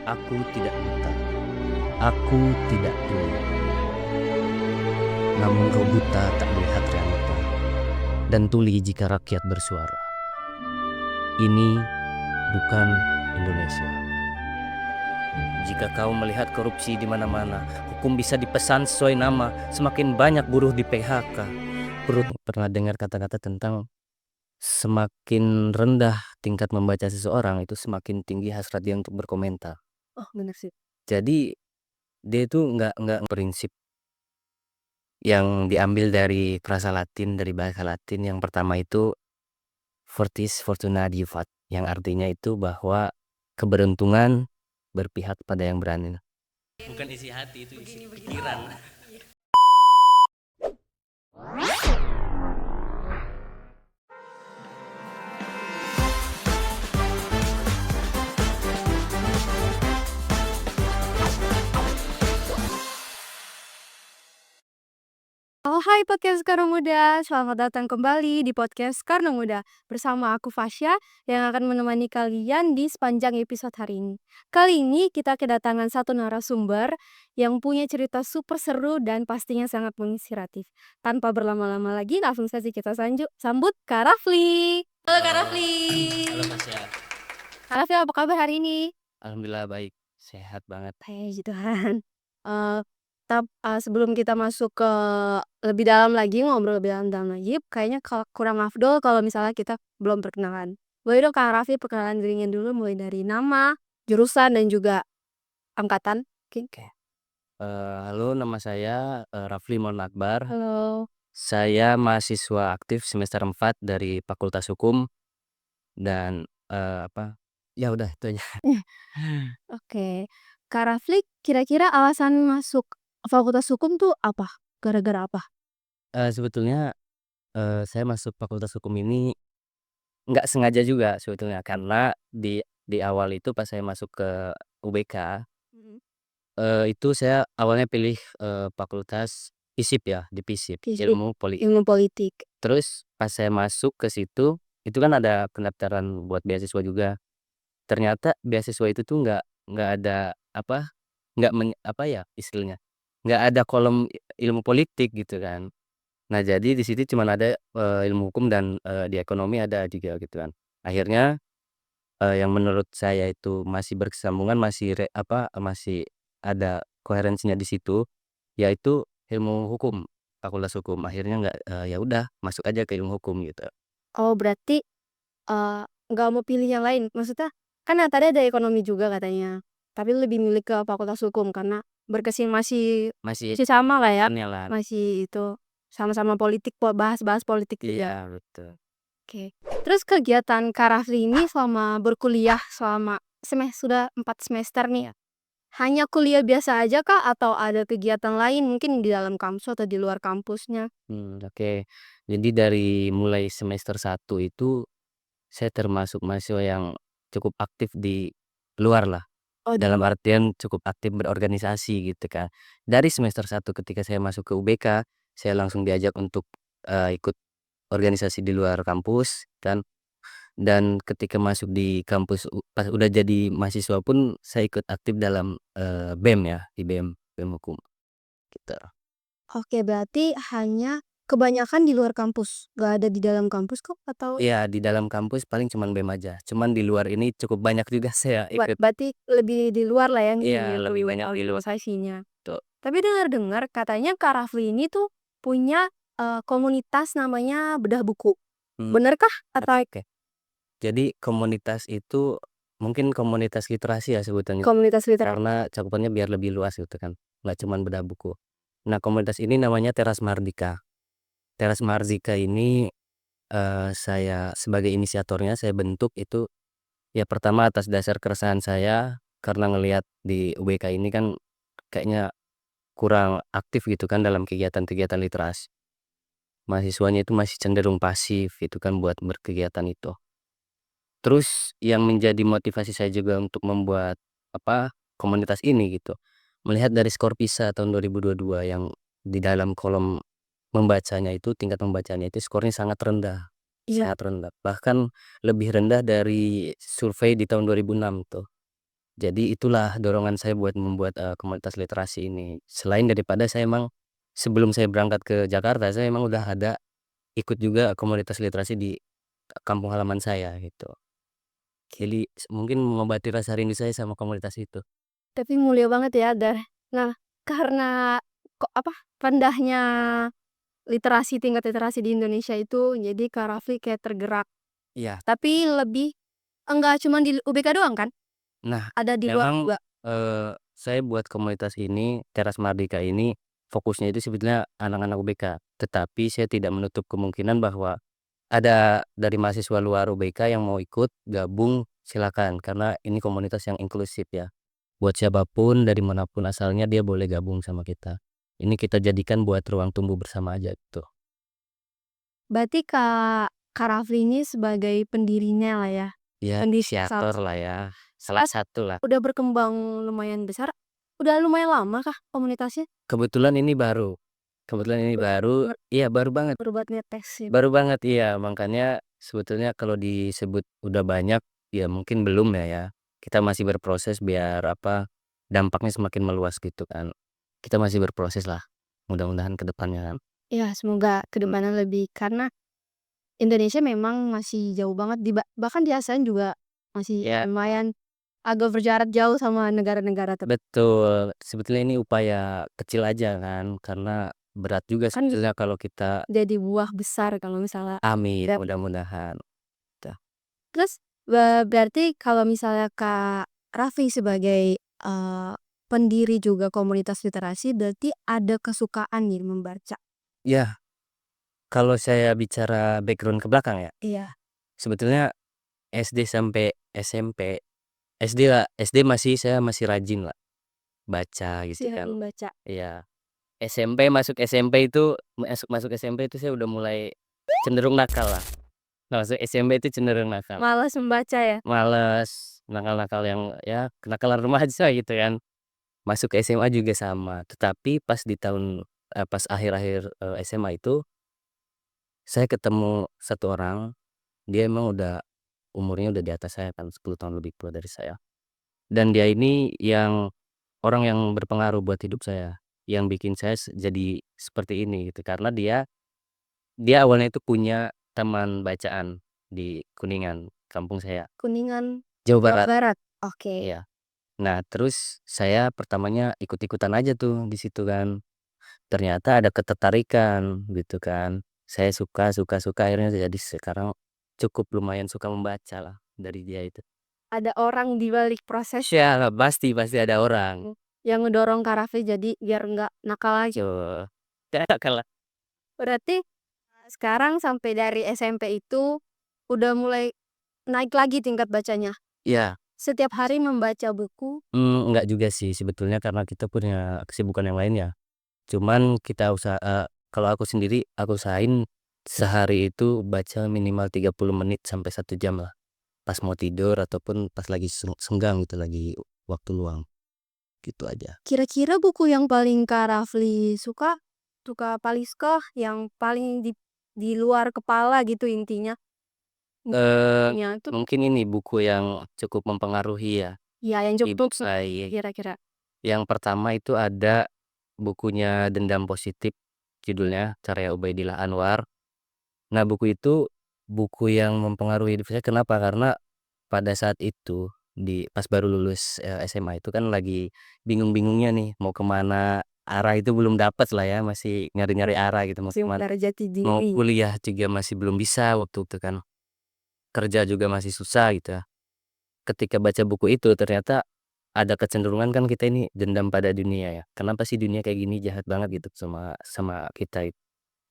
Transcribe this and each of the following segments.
Aku tidak buta, aku tidak tuli. Namun kau buta tak melihat realita, dan tuli jika rakyat bersuara. Ini bukan Indonesia. Jika kau melihat korupsi di mana-mana, hukum bisa dipesan sesuai nama, semakin banyak buruh di PHK. Pernah dengar kata-kata tentang semakin rendah tingkat membaca seseorang, itu semakin tinggi hasrat dia untuk berkomentar. Oh, bener sih. Jadi dia itu nggak prinsip yang diambil dari frasa Latin, dari bahasa Latin. Yang pertama itu Fortis Fortuna Divat, yang artinya itu bahwa keberuntungan berpihak pada yang berani. Bukan isi hati, itu isi pikiran. Oh, hai podcast Karno Muda, selamat datang kembali di podcast Karno Muda bersama aku Fasya yang akan menemani kalian di sepanjang episode hari ini. Kali ini kita kedatangan satu narasumber yang punya cerita super seru dan pastinya sangat menginspiratif. Tanpa berlama-lama lagi, langsung saja kita sambut Kak Rafli. Halo Kak Rafli. Halo Fasya. Kak Rafli, apa kabar hari ini? Alhamdulillah baik, sehat banget. Puji Tuhan. Sebelum kita masuk ke lebih dalam lagi, ngobrol lebih dalam lagi, kayaknya kurang afdol kalau misalnya kita belum perkenalan. Boleh dong Kak Raffi perkenalan dirinya dulu, mulai dari nama, jurusan, dan juga angkatan. Oke. Halo, nama saya Rafli Mon Akbar. Halo. Saya mahasiswa aktif semester 4 dari Fakultas Hukum dan ya udah itu aja. Oke. Kak Rafli, kira-kira alasan masuk fakultas hukum tuh apa? Gara-gara apa? Sebetulnya saya masuk Fakultas Hukum ini nggak sengaja juga sebetulnya, karena di awal itu pas saya masuk ke UBK, Mhm. itu saya awalnya pilih fakultas FISIP ya, di FISIP, FISIP, ilmu ilmu politik. terus pas saya masuk ke situ, itu kan ada pendaftaran buat beasiswa juga. Ternyata beasiswa itu tuh nggak ada nggak apa ya istilahnya, nggak ada kolom ilmu politik gitu kan. Nah jadi di situ cuman ada ilmu hukum dan di ekonomi ada juga gitu kan. Akhirnya yang menurut saya itu masih bersambungan, masih ada koherensinya di situ, yaitu ilmu hukum, fakultas hukum. Akhirnya ya udah masuk aja ke ilmu hukum gitu. Oh, berarti nggak mau pilih yang lain? Maksudnya, kan tadi ada ekonomi juga katanya, tapi lebih milih ke fakultas hukum karena masih Masih masih sama lah ya, kenalan. masih itu, sama-sama politik, bahas-bahas politik juga. Iya betul. Oke. Terus kegiatan Kak Rafli ini selama berkuliah selama sudah 4 semester nih ya, hanya kuliah biasa aja kah atau ada kegiatan lain mungkin di dalam kampus atau di luar kampusnya? Oke. Jadi dari mulai semester 1 itu saya termasuk mahasiswa yang cukup aktif di luar lah. Oh, Dalam artian cukup aktif berorganisasi gitu kan. Dari semester 1 ketika saya masuk ke UBK, saya langsung diajak untuk ikut organisasi di luar kampus dan ketika masuk di kampus pas udah jadi mahasiswa pun saya ikut aktif dalam BEM ya, di BEM Hukum gitu. oke, berarti hanya kebanyakan di luar kampus, nggak ada di dalam kampus kok atau Iya, di dalam kampus paling cuman BEM aja, cuman di luar ini cukup banyak juga saya ikut. berarti lebih di luar lah yang Iya, ini lebih banyak di luar organisasinya. tuh. Tapi dengar-dengar katanya Kak Rafli ini tuh punya komunitas namanya Bedah Buku. Mmm, Benerkah atau oke. Jadi komunitas itu mungkin komunitas literasi ya sebutannya, komunitas literasi? karena cakupannya biar lebih luas gitu kan, nggak cuman bedah buku. Nah komunitas ini namanya Teras Mardika. Teras Mardika ini, saya sebagai inisiatornya saya bentuk itu, ya pertama atas dasar keresahan saya karena ngelihat di UBK ini kan kayaknya kurang aktif gitu kan dalam kegiatan-kegiatan literasi. Mahasiswanya itu masih cenderung pasif itu kan buat berkegiatan itu. Terus yang menjadi motivasi saya juga untuk membuat komunitas ini gitu, melihat dari skor PISA tahun 2022 yang di dalam kolom membacanya itu, tingkat membacanya itu skornya Iya. sangat rendah, bahkan lebih rendah dari survei di tahun 2006 tuh. Jadi itulah dorongan saya buat membuat, komunitas literasi ini. Selain daripada saya emang sebelum saya berangkat ke Jakarta, saya emang udah ada ikut juga komunitas literasi di kampung halaman saya gitu. Jadi mungkin mengobati rasa rindu saya sama komunitas itu. Tapi mulia banget ya, nah, karena kok rendahnya tingkat literasi di Indonesia itu, jadi Kak Rafli kayak tergerak. Iya. Tapi lebih enggak cuma di UBK doang kan? Nah, Ada di luar memang, juga? saya buat komunitas ini, Teras Mardika ini, fokusnya itu sebetulnya anak-anak UBK. Tetapi saya tidak menutup kemungkinan bahwa ada dari mahasiswa luar UBK yang mau ikut gabung, silakan. Karena ini komunitas yang inklusif ya. Buat siapapun dari manapun asalnya dia boleh gabung sama kita. Ini kita jadikan buat ruang tumbuh bersama aja gitu. Berarti Kak Rafli ini sebagai pendirinya lah ya? Ya Pendiri inisiator lah ya, salah saat satu lah. udah berkembang lumayan besar, udah lumayan lama kah komunitasnya? Kebetulan ini baru. Kebetulan ini baru, Ber iya baru banget. baru buat ngetes sih. Baru banget, iya. Makanya sebetulnya kalau disebut udah banyak, ya mungkin belum ya. Kita masih berproses biar dampaknya semakin meluas gitu kan. Kita masih berproses lah, mudah-mudahan ke depannya kan. Ya semoga ke depannya lebih, karena Indonesia memang masih jauh banget bahkan di ASEAN juga masih Ya, lumayan agak berjarak jauh sama negara-negara betul. Sebetulnya ini upaya kecil aja kan, karena berat juga kan sebetulnya kalau kita jadi buah besar kalau misalnya amit, dap mudah-mudahan. Tuh. terus berarti kalau misalnya Kak Raffi sebagai, pendiri juga komunitas literasi, berarti ada kesukaan nih membaca? Ya, kalau saya bicara background ke belakang ya, Iya. sebetulnya SD sampai SMP, SD masih saya masih rajin lah baca gitu Masih kan. hobi baca. Iya, masuk SMP itu masuk masuk SMP itu saya udah mulai cenderung nakal lah. Masuk SMP itu cenderung nakal. Malas membaca ya? Males, nakal-nakal yang ya kenakalan remaja gitu kan. Masuk ke SMA juga sama, tetapi pas di pas akhir-akhir, SMA itu, saya ketemu satu orang, dia emang umurnya udah di atas saya kan 10 tahun lebih tua dari saya. Dan dia ini yang orang yang berpengaruh buat hidup saya, yang bikin saya jadi seperti ini gitu, karena dia dia awalnya itu punya teman bacaan di Kuningan, kampung saya, Kuningan, Jawa Jawa Barat, Barat? Oke. iya. Nah, terus saya pertamanya ikut-ikutan aja tuh di situ kan. Ternyata ada ketertarikan gitu kan. Saya suka suka suka akhirnya jadi sekarang cukup lumayan suka membaca lah dari dia itu. Ada orang di balik proses Iyalah pasti pasti ada orang. yang ngedorong Kak Raffi jadi biar nggak nakal lagi. Betul. Kalau Berarti sekarang sampai dari SMP itu udah mulai naik lagi tingkat bacanya? iya, Setiap hari membaca buku? enggak juga sih sebetulnya karena kita punya kesibukan yang lain ya. Cuman kalau aku sendiri aku usahain sehari itu baca minimal 30 menit sampai 1 jam lah. Pas mau tidur ataupun pas lagi senggang gitu, lagi waktu luang, gitu aja. Kira-kira buku yang paling Kak Rafli suka paling suka yang paling di luar kepala gitu intinya? Eee, Bukunya itu Mungkin ini buku yang cukup mempengaruhi ya, ya yang hidup cukup saya. kira-kira. Yang pertama itu ada bukunya Dendam Positif, judulnya, karya Ubaidillah Anwar. Nah, buku itu buku yang mempengaruhi hidup saya kenapa? Karena pada saat itu pas baru lulus, SMA itu kan lagi bingung-bingungnya nih mau kemana, arah itu belum dapat lah ya, masih nyari-nyari arah gitu mau Masih ke mencari jati mau diri. kuliah juga masih belum bisa waktu itu kan, kerja juga masih susah gitu ya. Ketika baca buku itu ternyata ada kecenderungan kan kita ini dendam pada dunia ya, kenapa sih dunia kayak gini jahat banget gitu sama sama kita itu.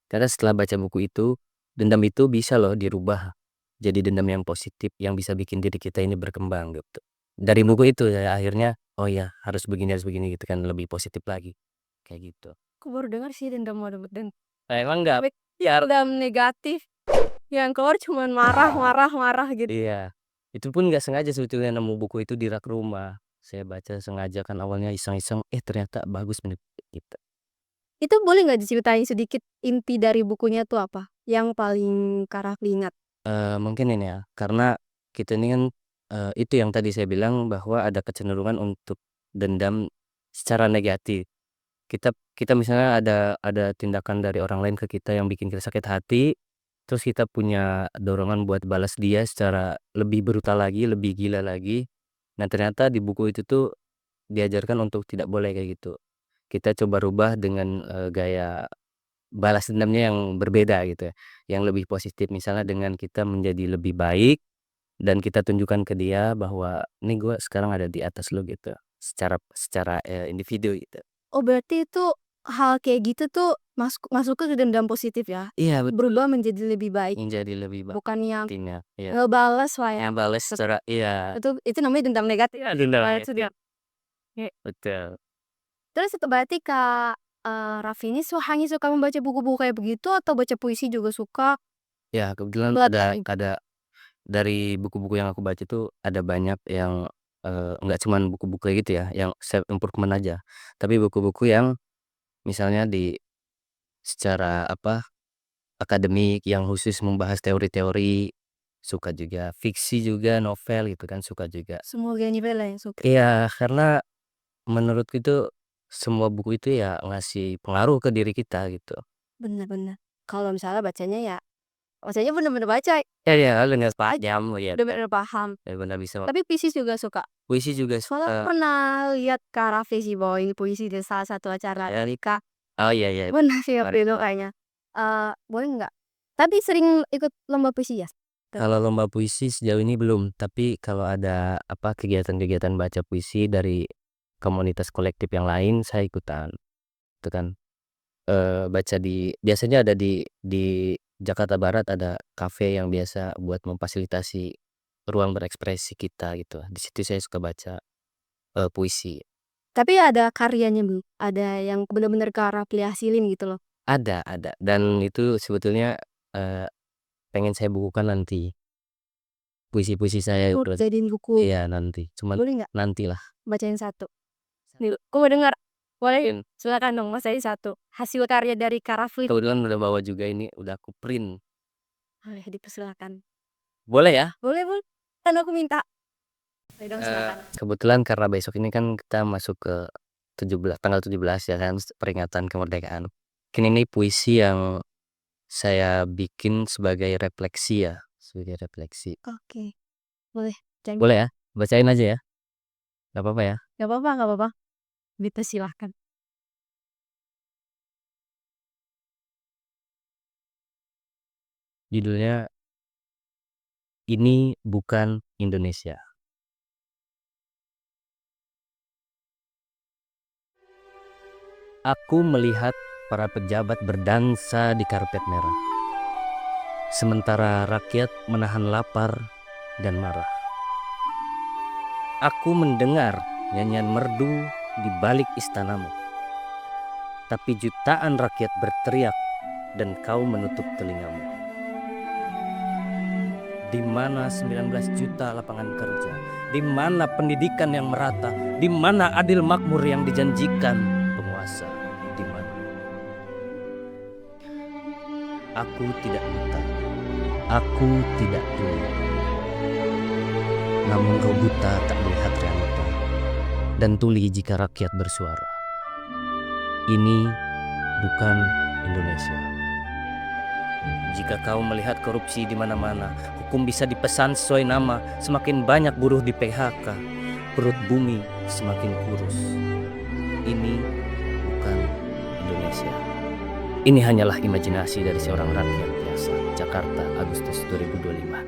Karena setelah baca buku itu, dendam itu bisa loh dirubah jadi dendam yang positif yang bisa bikin diri kita ini berkembang gitu. Dari buku itu ya akhirnya, oh ya harus begini gitu kan lebih positif lagi, kayak gitu. Aku baru dengar sih dendam dan Nah, emang nggak tapi ya dendam negatif yang keluar cuman marah marah marah gitu. iya, itu pun nggak sengaja sebetulnya nemu buku itu di rak rumah. Saya baca sengaja kan awalnya iseng-iseng, ternyata bagus bener gitu. Itu boleh nggak diceritain sedikit inti dari bukunya tuh apa? Yang paling Kak Rafli ingat? Mungkin ini ya, karena kita ini kan itu yang tadi saya bilang bahwa ada kecenderungan untuk dendam secara negatif. Kita kita misalnya ada tindakan dari orang lain ke kita yang bikin kita sakit hati, terus kita punya dorongan buat balas dia secara lebih brutal lagi, lebih gila lagi. Nah, ternyata di buku itu tuh diajarkan untuk tidak boleh kayak gitu. Kita coba rubah dengan, gaya balas dendamnya yang berbeda gitu ya, yang lebih positif. Misalnya dengan kita menjadi lebih baik dan kita tunjukkan ke dia bahwa, "Nih gue sekarang ada di atas lu," gitu, secara secara, individu gitu. Oh, berarti itu hal kayak gitu tuh masuk ke dendam positif ya? Iya, Berubah menjadi lebih baik, menjadi lebih baik bukan yang intinya, iya. ngebales lah ya. Ngebales secara iya, Itu namanya dendam negatif. iya dendam Itu dia. Oke. betul. Terus itu berarti Kak, Raffi ini hanya suka membaca buku-buku kayak begitu atau baca puisi juga suka? Ya kebetulan Buat ada dari buku-buku yang aku baca tuh ada banyak yang, nggak cuman buku-buku kayak gitu ya, yang self improvement aja. Tapi buku-buku yang misalnya secara apa, akademik yang khusus membahas teori-teori, suka juga. Fiksi juga, novel gitu kan, suka juga. semua genre lah yang suka. Iya, karena menurutku itu semua buku itu ya ngasih pengaruh ke diri kita gitu. Bener bener. Kalau misalnya bacanya bener-bener baca, Ya ya, dengan aj tajam lihat, bener-bener paham. benar-benar bisa Tapi puisi juga suka. puisi juga Soalnya aku pernah lihat Kak Raffi sih bawain puisi di salah satu acara ya nikah. oh iya iya, Pernah sih mari. waktu itu kayaknya. Boleh nggak? Tapi sering ikut lomba puisi ya? Kalau lomba puisi sejauh ini belum, tapi kalau ada apa, kegiatan-kegiatan baca puisi dari komunitas kolektif yang lain saya ikutan, itu kan. Baca biasanya ada di Jakarta Barat ada kafe yang biasa buat memfasilitasi ruang berekspresi kita gitu. Di situ saya suka baca, puisi. Tapi ada karyanya belum? Ada yang bener-bener Kak Raffi hasilin gitu loh? Ada dan itu sebetulnya, eee, pengen saya bukukan nanti, puisi-puisi saya Oh, itu. jadiin buku. Iya nanti, cuman Boleh nggak nantilah. bacain satu? Nih, aku mau denger. Boleh? Mungkin Silakan dong bacain satu. Hasil karya dari Kak Raffi. kebetulan udah bawa juga ini, udah aku print. Boleh dipersilakan. Boleh ya? Boleh boleh. Kan aku minta. Ayo dong silakan. Kebetulan karena besok ini kan kita masuk ke 17 ya kan, peringatan kemerdekaan. Mungkin ini puisi yang saya bikin sebagai refleksi ya, sebagai refleksi. Oke. Boleh. Jangan Boleh ya? Bacain aja ya? Nggak apa-apa ya? nggak apa-apa nggak apa-apa. Dipersilahkan. Judulnya, Ini Bukan Indonesia. Aku melihat para pejabat berdansa di karpet merah, sementara rakyat menahan lapar dan marah. Aku mendengar nyanyian merdu di balik istanamu, tapi jutaan rakyat berteriak dan kau menutup telingamu. Di mana 19 juta lapangan kerja? Di mana pendidikan yang merata? Di mana adil makmur yang dijanjikan penguasa? Di mana? Aku tidak buta. Aku tidak tuli. Namun kau buta tak melihat realita dan tuli jika rakyat bersuara. Ini bukan Indonesia. Jika kau melihat korupsi di mana-mana, hukum bisa dipesan sesuai nama, semakin banyak buruh di PHK, perut bumi semakin kurus. Ini bukan Indonesia. Ini hanyalah imajinasi dari seorang rakyat biasa. Jakarta, Agustus 2025.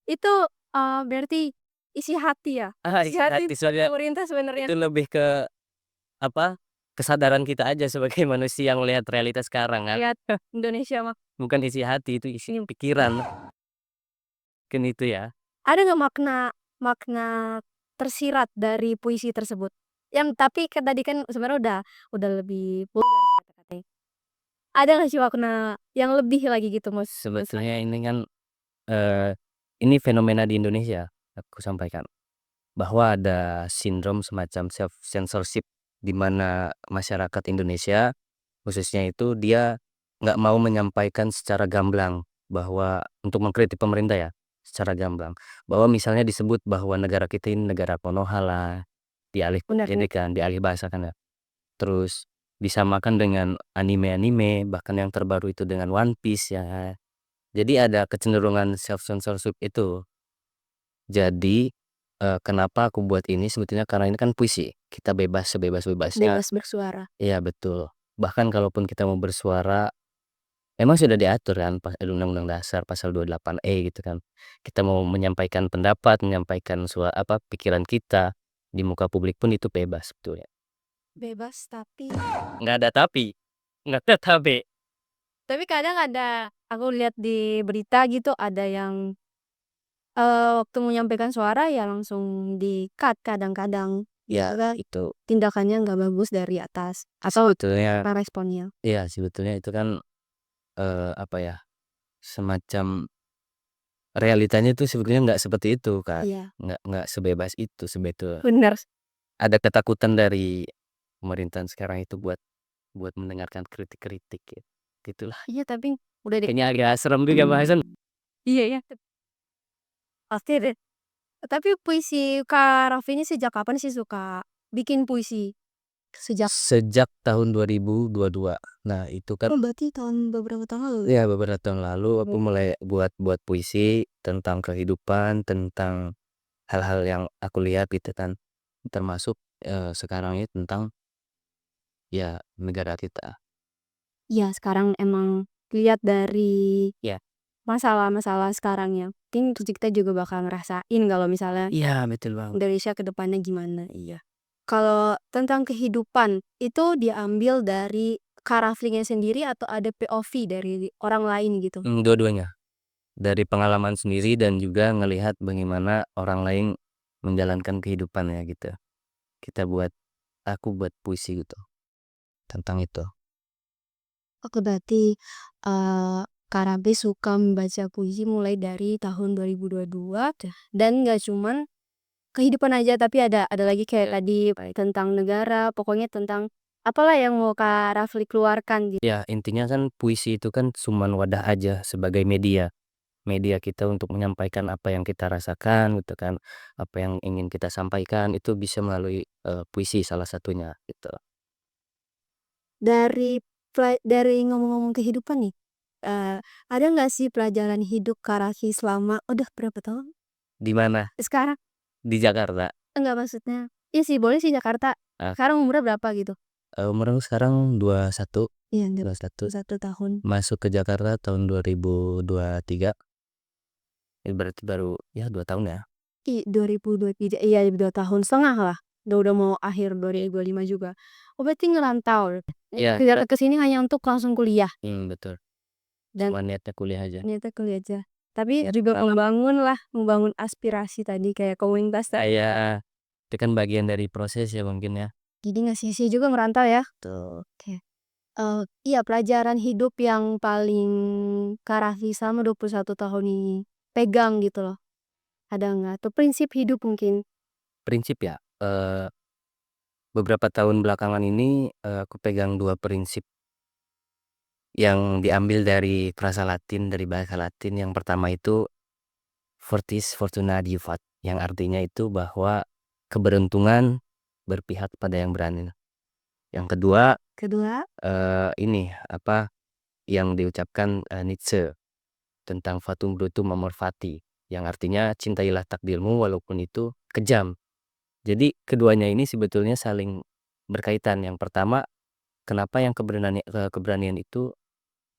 Itu berarti isi hati ya? Isi hati Soalnya pemerintah sebenarnya. itu lebih ke apa? Kesadaran kita aja sebagai manusia yang melihat realitas sekarang kan. Lihat Indonesia mah. Bukan isi hati, itu isi pikiran. Mungkin itu ya. Ada nggak makna tersirat dari puisi tersebut? Yang tapi kan tadi kan sebenarnya udah lebih vulgar kata-katanya. Ada nggak sih makna yang lebih lagi gitu Mas? Sebetulnya ini kan ini fenomena di Indonesia, aku sampaikan. Bahwa ada sindrom semacam self censorship di mana masyarakat Indonesia khususnya itu dia nggak mau menyampaikan secara gamblang bahwa untuk mengkritik pemerintah ya, secara gamblang, bahwa misalnya disebut bahwa negara kita ini negara Konoha lah, dialih Benar ini nih. kan, dialih bahasakan ya. Terus disamakan dengan anime-anime, bahkan yang terbaru itu dengan One Piece ya. Jadi ada kecenderungan self censorship itu. Jadi, kenapa aku buat ini sebetulnya karena ini kan puisi, kita bebas sebebas-bebasnya. Bebas bersuara. Iya betul. Bahkan kalaupun kita mau bersuara, memang sudah diatur kan Undang-Undang Dasar pasal 28E gitu kan. Kita mau menyampaikan pendapat, menyampaikan pikiran kita di muka publik pun itu bebas sebetulnya. Bebas tapi Nggak ada tapi, nggak ada tapi. kadang ada aku lihat di berita gitu ada yang waktu menyampaikan suara ya langsung di-cut kadang-kadang. Ya Karena itu tindakannya nggak bagus dari atas atau sebetulnya responnya. iya sebetulnya itu kan, semacam realitanya itu sebetulnya nggak seperti itu kan, Iya, nggak sebebas itu sebetulnya. benar. Ada ketakutan dari pemerintahan sekarang itu buat mendengarkan kritik-kritik gitulah. Iya, tapi udah deh. Kayaknya agak serem juga bahasan. Iya ya, pasti deh. Tapi puisi Kak Raffi ini sejak kapan sih suka bikin puisi? Sejak Sejak tahun 2022. Nah itu kan berarti beberapa tahun lalu. ya beberapa tahun lalu aku mulai buat puisi tentang kehidupan, tentang hal-hal yang aku lihat gitu kan. Termasuk, sekarang ini tentang, ya negara kita. Iya, sekarang emang lihat dari Ya. masalah-masalah sekarang ya. Mungkin terus kita juga bakal ngerasain kalau misalnya Iya betul banget. Indonesia ke depannya gimana. Iya. Kalau tentang kehidupan itu diambil dari Kak Raffinya sendiri atau ada POV dari orang lain gitu? Dua-duanya. Dari pengalaman sendiri dan juga ngelihat bagaimana orang lain menjalankan kehidupannya gitu. Aku buat puisi gitu tentang itu. Oke, berarti, Kak Raffi suka membaca puisi mulai dari tahun 2022 dan nggak cuman kehidupan aja tapi ada lagi kayak tadi tentang negara, pokoknya tentang apalah yang mau Kak Raffi keluarkan gitu. Ya intinya kan puisi itu kan cuman wadah aja sebagai media. Media kita untuk menyampaikan apa yang kita rasakan gitu kan, apa yang ingin kita sampaikan itu bisa melalui, puisi salah satunya gitu. Dari ngomong-ngomong kehidupan nih, ada nggak sih pelajaran hidup Kak Raffi selama udah berapa tahun? Di mana? Sekarang? Di Jakarta. Enggak, maksudnya iya sih boleh sih Jakarta. Ah, Sekarang umurnya berapa gitu? umur aku sekarang 21, Iya, 21, 1 tahun. masuk ke Jakarta tahun 2023. Berarti baru ya 2 tahun ya. 2023, iya 2 tahun setengah lah. Udah mau akhir 2025 juga. Oh, berarti ngerantau Iya, ke sini hanya untuk langsung kuliah betul. dan Cuma niatnya kuliah aja. ternyata kuliah aja. Tapi Niat juga banget. membangun aspirasi tadi kayak komunitas tadi. Iya, itu kan bagian dari proses ya mungkin ya. Jadi nggak sia-sia juga merantau ya. Betul. Oke. Iya, pelajaran hidup yang paling Kak Raffi selama 21 tahun ini pegang gitu loh, ada nggak? Atau prinsip hidup mungkin? Prinsip ya, beberapa tahun belakangan ini, aku pegang 2 prinsip yang diambil dari frasa Latin, dari bahasa Latin. Yang pertama itu Fortis Fortuna Juvat, yang artinya itu bahwa keberuntungan berpihak pada yang berani. Yang kedua, Kedua, yang diucapkan, Nietzsche tentang Fatum Brutum Amor Fati, yang artinya cintailah takdirmu walaupun itu kejam. Jadi keduanya ini sebetulnya saling berkaitan. Yang pertama, kenapa yang keberanian itu,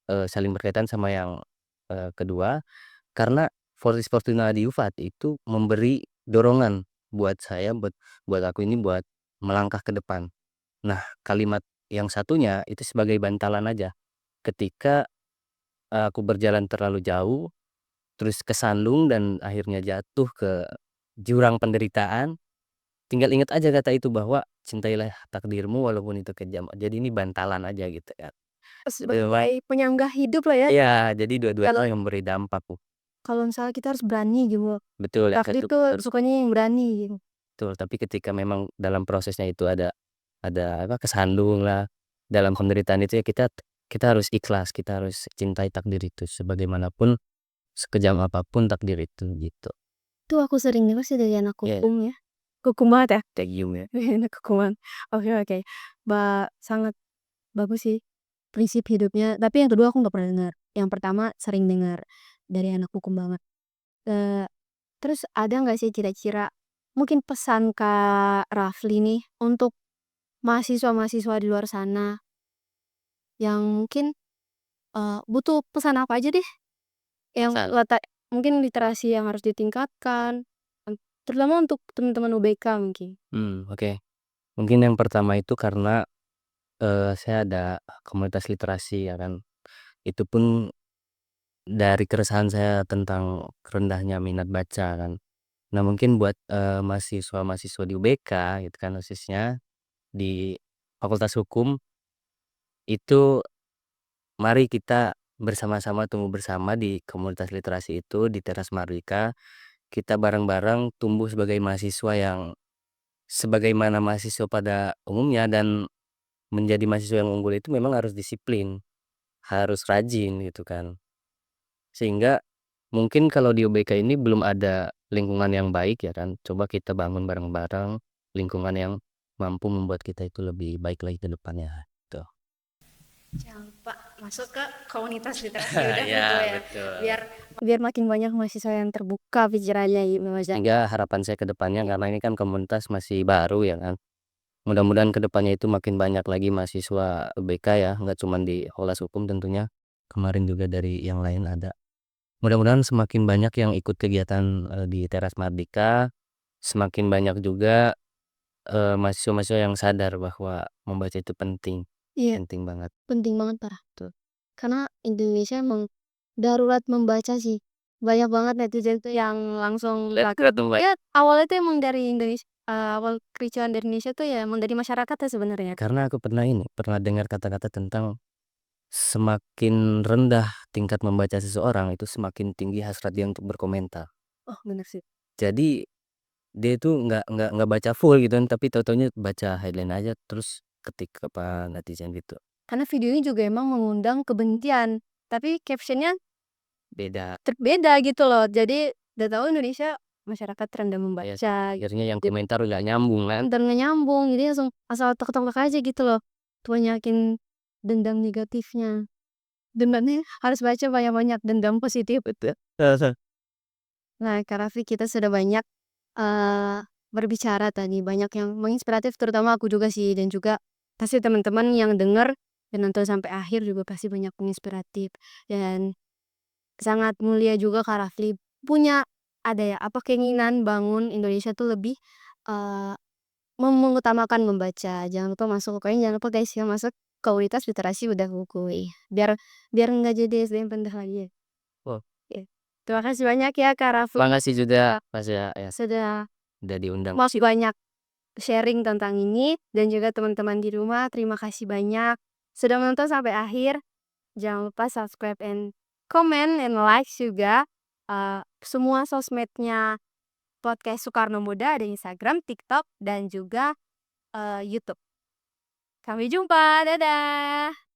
saling berkaitan sama yang, kedua, karena Fortis Fortuna Juvat itu memberi dorongan buat saya, buat aku ini buat melangkah ke depan. Nah, kalimat yang satunya itu sebagai bantalan aja. Ketika aku berjalan terlalu jauh, terus kesandung dan akhirnya jatuh ke jurang penderitaan, tinggal ingat aja kata itu bahwa cintailah takdirmu walaupun itu kejam. Jadi ini bantalan aja gitu kan. sebagai penyangga hidup lah ya. Iya, jadi Kalau dua-duanya yang memberi dampak. kalau misalnya kita harus berani gitu. Betul ya, Takdir tuh sukanya yang berani gitu. betul. Tapi ketika memang dalam prosesnya itu ada kesandung lah, dalam penderitaan itu ya kita kita harus ikhlas, kita harus cintai takdir itu sebagaimanapun, sekejam apapun takdir itu, gitu. Itu aku sering dengar sih dari anak Iya, hukum ya. Hukum banget ya? Taegyum ya. Anak hukuman. Oke oke. Sangat bagus sih prinsip hidupnya, tapi yang kedua aku nggak pernah dengar. Yang pertama sering dengar dari anak hukum banget. Eee, Terus ada nggak sih kira-kira mungkin pesan Kak Rafli nih untuk mahasiswa-mahasiswa di luar sana yang mungkin, butuh pesan apa aja deh yang Pesan. mungkin literasi yang harus ditingkatkan, terutama untuk teman-teman UBK mungkin? Oke. Mungkin yang pertama itu karena, saya ada komunitas literasi ya kan, itu pun dari keresahan saya tentang rendahnya minat baca kan. Nah mungkin buat, mahasiswa-mahasiswa di UBK gitu kan khususnya, di Fakultas Hukum, itu mari kita bersama-sama tumbuh bersama di komunitas literasi itu, di Teras Mardika, kita bareng-bareng tumbuh sebagai mahasiswa yang sebagaimana mahasiswa pada umumnya dan menjadi mahasiswa yang unggul itu memang harus disiplin, harus rajin gitu kan. Sehingga mungkin kalau di UBK ini belum ada lingkungan yang baik ya kan, coba kita bangun bareng-bareng lingkungan yang mampu membuat kita itu lebih baik lagi ke depannya, gitu. Jangan lupa masuk ke komunitas literasi udah Iya, gitu ya. betul. Biar biar makin banyak mahasiswa yang terbuka pikirannya gitu Mas ya. Sehingga harapan saya ke depannya karena ini kan komunitas masih baru ya kan, mudah-mudahan ke depannya itu makin banyak lagi mahasiswa UBK ya, nggak cuman di Fakultas Hukum tentunya, kemarin juga dari yang lain ada. Mudah-mudahan semakin banyak yang ikut kegiatan, di Teras Mardika, semakin banyak juga mahasiswa-mahasiswa yang sadar bahwa membaca itu penting, Iya, penting banget. penting banget parah. Tuh. Karena Indonesia emang darurat membaca sih. Banyak banget netizen tuh yang langsung ya awalnya tuh emang dari Indonesia, awal kericuhan dari Indonesia tuh ya emang dari masyarakat ya sebenarnya. Karena aku pernah dengar kata-kata tentang semakin rendah tingkat membaca seseorang itu semakin tinggi hasrat dia untuk berkomentar. Oh bener sih. Jadi dia itu nggak baca full gitu kan, tapi tahu-tahunya baca headline aja terus ketik apa netizen gitu. Karena videonya juga emang mengundang kebencian, tapi captionnya Beda. beda gitu loh. Jadi udah tahu Indonesia masyarakat rendah Ya membaca, akhirnya yang gitu. komentar nggak nyambung kan. Dan nggak nyambung, jadi langsung asal tek-tek aja gitu loh. Banyakin dendam negatifnya. Dendamnya harus baca banyak-banyak, dendam positif itu. Nah, Kak Raffi kita sudah banyak, berbicara tadi, banyak yang menginspiratif terutama aku juga sih dan juga pasti teman-teman yang dengar dan nonton sampai akhir juga pasti banyak menginspiratif. Dan sangat mulia juga Kak Rafli punya ada ya, apa, keinginan bangun Indonesia tuh lebih, eee, mengutamakan membaca. Jangan lupa masuk UKM, jangan lupa guys ya masuk komunitas literasi udah buku, biar biar nggak jadi SDM rendah lagi ya. Oh, Iya. Terima kasih banyak ya Kak Rafli, makasih juga Mas ya sudah udah diundang. masih banyak sharing tentang ini dan juga teman-teman di rumah terima kasih banyak sudah menonton sampai akhir. Jangan lupa subscribe and comment and like juga, semua sosmednya podcast Soekarno Muda ada Instagram, TikTok, dan juga, YouTube. Sampai jumpa, dadah!